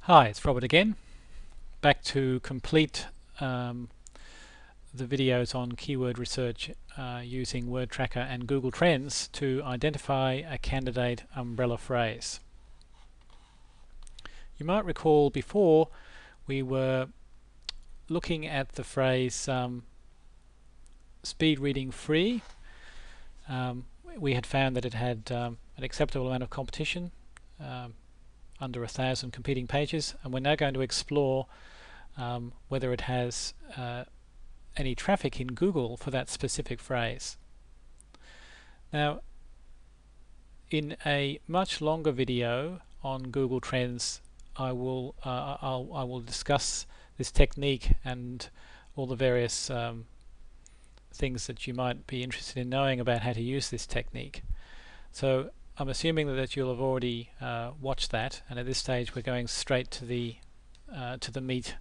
Hi, it's Robert again, back to complete the videos on keyword research using Word Tracker and Google Trends to identify a candidate umbrella phrase. You might recall before we were looking at the phrase speed reading free. We had found that it had an acceptable amount of competition, under 1,000 competing pages, and we're now going to explore whether it has any traffic in Google for that specific phrase. Now, in a much longer video on Google Trends, I will discuss this technique and all the various things that you might be interested in knowing about how to use this technique. So I'm assuming that you'll have already watched that, and at this stage we're going straight to the meat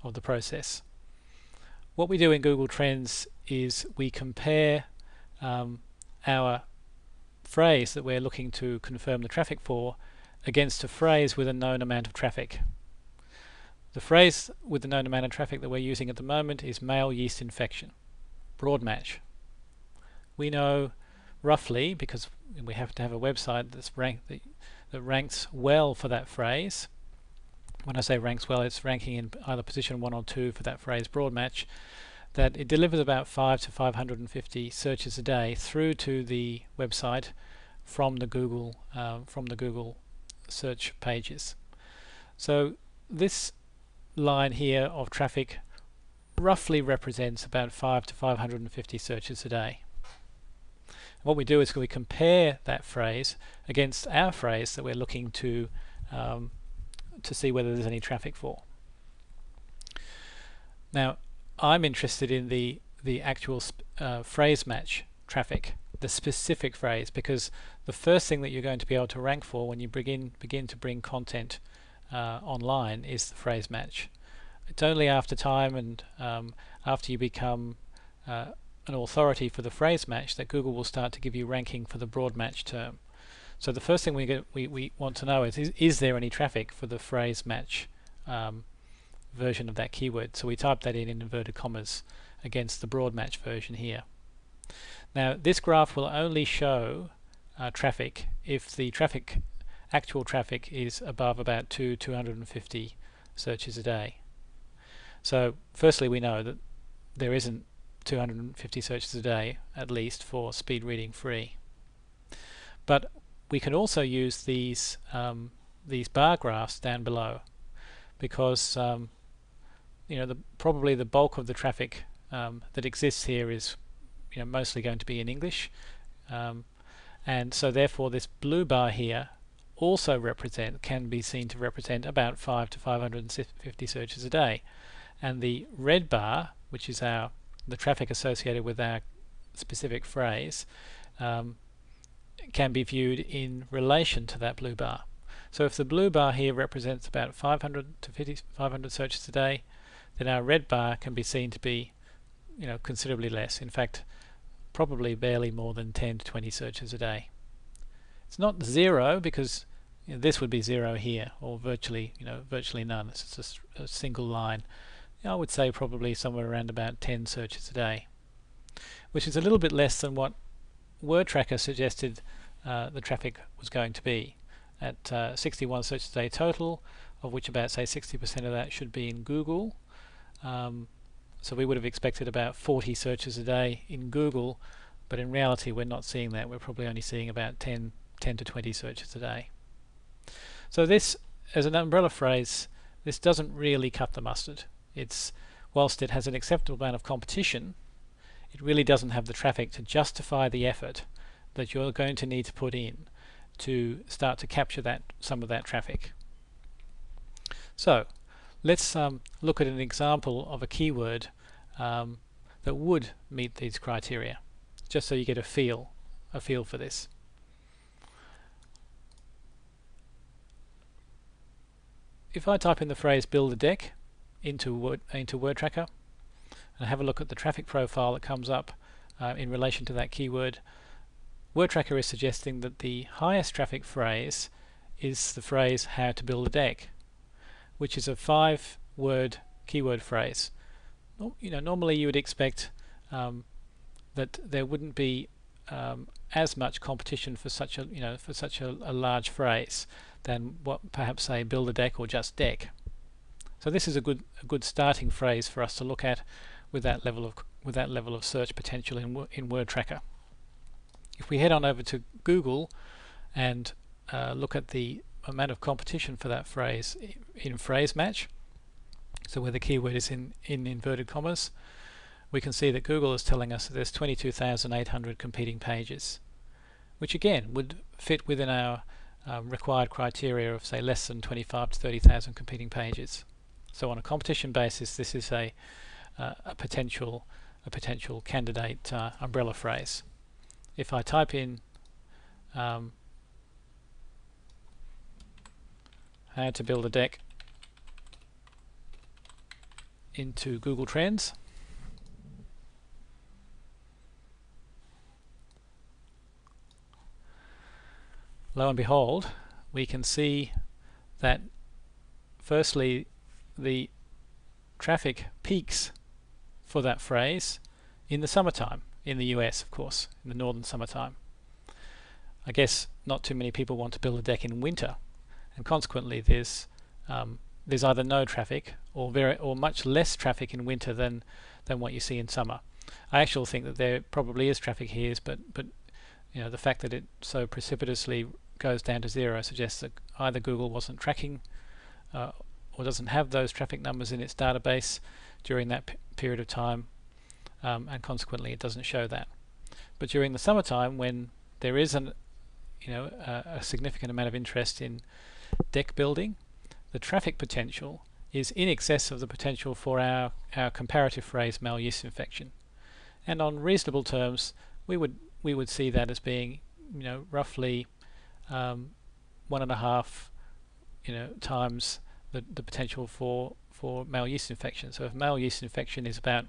of the process. What we do in Google Trends is we compare our phrase that we're looking to confirm the traffic for against a phrase with a known amount of traffic. The phrase with the known amount of traffic that we're using at the moment is male yeast infection, broad match. We know roughly, because we have to have a website that ranks well for that phrase. When I say ranks well, it's ranking in either position 1 or 2 for that phrase broad match, that it delivers about 5 to 550 searches a day through to the website from the Google search pages. So this line here of traffic roughly represents about 5 to 550 searches a day. What we do is we compare that phrase against our phrase that we're looking to see whether there's any traffic for. Now, I'm interested in the actual phrase match traffic, the specific phrase, because the first thing that you're going to be able to rank for when you begin to bring content online is the phrase match. It's only after time and after you become an authority for the phrase match that Google will start to give you ranking for the broad match term. So the first thing we want to know is there any traffic for the phrase match version of that keyword? So we type that in inverted commas against the broad match version here. Now this graph will only show traffic if the actual traffic is above about 250 searches a day. So firstly, we know that there isn't 250 searches a day at least for speed reading free, but we can also use these bar graphs down below, because probably the bulk of the traffic that exists here is mostly going to be in English, and so therefore this blue bar here also can be seen to represent about 5 to 550 searches a day, and the red bar, which is the traffic associated with our specific phrase, can be viewed in relation to that blue bar. So if the blue bar here represents about 500 to 500 searches a day, then our red bar can be seen to be considerably less. In fact, probably barely more than 10 to 20 searches a day. It's not zero, because this would be zero here, or virtually none. It's just a single line. I would say probably somewhere around about 10 searches a day, which is a little bit less than what Word Tracker suggested the traffic was going to be, at 61 searches a day total, of which about, say, 60% of that should be in Google. So we would have expected about 40 searches a day in Google, but in reality we're not seeing that. We're probably only seeing about 10 to 20 searches a day. So this, as an umbrella phrase, this doesn't really cut the mustard. Whilst it has an acceptable amount of competition, it really doesn't have the traffic to justify the effort that you're going to need to put in to start to capture some of that traffic. So let's look at an example of a keyword that would meet these criteria, just so you get a feel for this. If I type in the phrase build a deck into Word Tracker and have a look at the traffic profile that comes up in relation to that keyword, Word Tracker is suggesting that the highest traffic phrase is the phrase how to build a deck, which is a 5-word keyword phrase. Normally you would expect that there wouldn't be as much competition for such a large phrase than what perhaps say build a deck or just deck. So this is a good starting phrase for us to look at with that level of search potential in Word Tracker. If we head on over to Google and look at the amount of competition for that phrase in phrase match, so where the keyword is in inverted commas, we can see that Google is telling us that there's 22,800 competing pages, which again would fit within our required criteria of say less than 25 to 30,000 competing pages. So on a competition basis, this is a potential candidate umbrella phrase. If I type in how to build a deck into Google Trends, lo and behold, we can see that firstly the traffic peaks for that phrase in the summertime, in the US of course, in the northern summertime. I guess not too many people want to build a deck in winter, and consequently there's either no traffic or much less traffic in winter than what you see in summer. I actually think that there probably is traffic here, but the fact that it so precipitously goes down to zero suggests that either Google wasn't tracking or doesn't have those traffic numbers in its database during that period of time, and consequently it doesn't show that. But during the summertime, when there is a significant amount of interest in deck building, the traffic potential is in excess of the potential for our comparative phrase maluse infection. And on reasonable terms, we would see that as being roughly 1.5 times the potential for maluse infection. So if maluse infection is about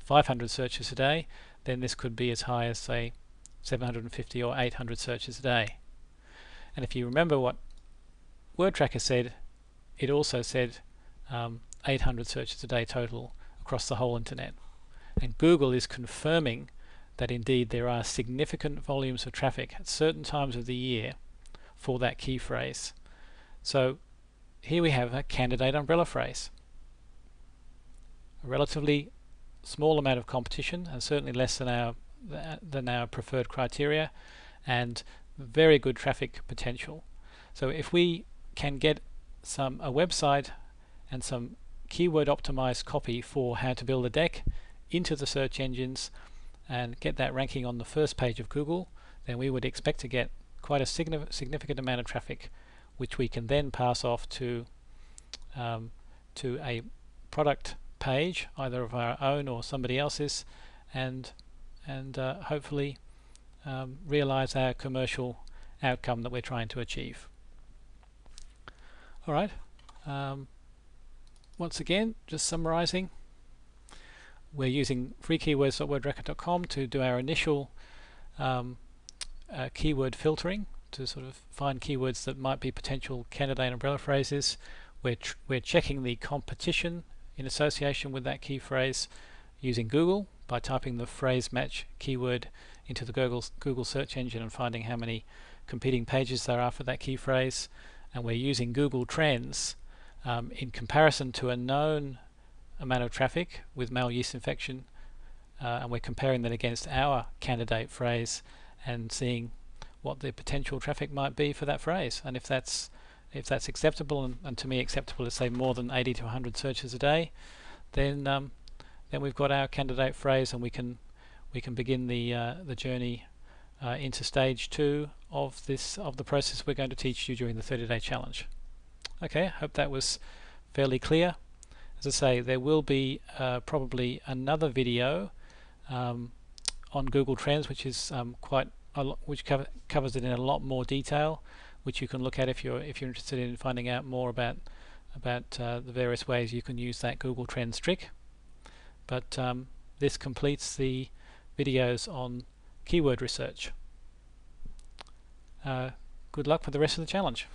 500 searches a day, then this could be as high as say 750 or 800 searches a day. And if you remember what Word Tracker said, it also said 800 searches a day total across the whole internet. And Google is confirming that indeed there are significant volumes of traffic at certain times of the year for that key phrase. So here we have a candidate umbrella phrase. A relatively small amount of competition, and certainly less than our preferred criteria, and very good traffic potential. So if we can get a website and some keyword optimized copy for how to build a deck into the search engines and get that ranking on the first page of Google, then we would expect to get quite a significant amount of traffic, which we can then pass off to a product page, either of our own or somebody else's, and hopefully realize our commercial outcome that we're trying to achieve. All right. Once again, just summarizing, we're using freekeywords.wordtracker.com to do our initial keyword filtering to sort of find keywords that might be potential candidate umbrella phrases. We're checking the competition in association with that key phrase using Google by typing the phrase match keyword into the Google search engine and finding how many competing pages there are for that key phrase. And we're using Google Trends in comparison to a known amount of traffic with maluse infection, and we're comparing that against our candidate phrase and seeing what the potential traffic might be for that phrase. And if that's acceptable, and to me acceptable is say more than 80 to 100 searches a day, then we've got our candidate phrase, and we can begin the journey into stage 2 of the process we're going to teach you during the 30-day challenge. Okay, I hope that was fairly clear. As I say, there will be probably another video on Google Trends, which is which covers it in a lot more detail, which you can look at if you're interested in finding out more about the various ways you can use that Google Trends trick. But this completes the videos on keyword research. Good luck for the rest of the challenge.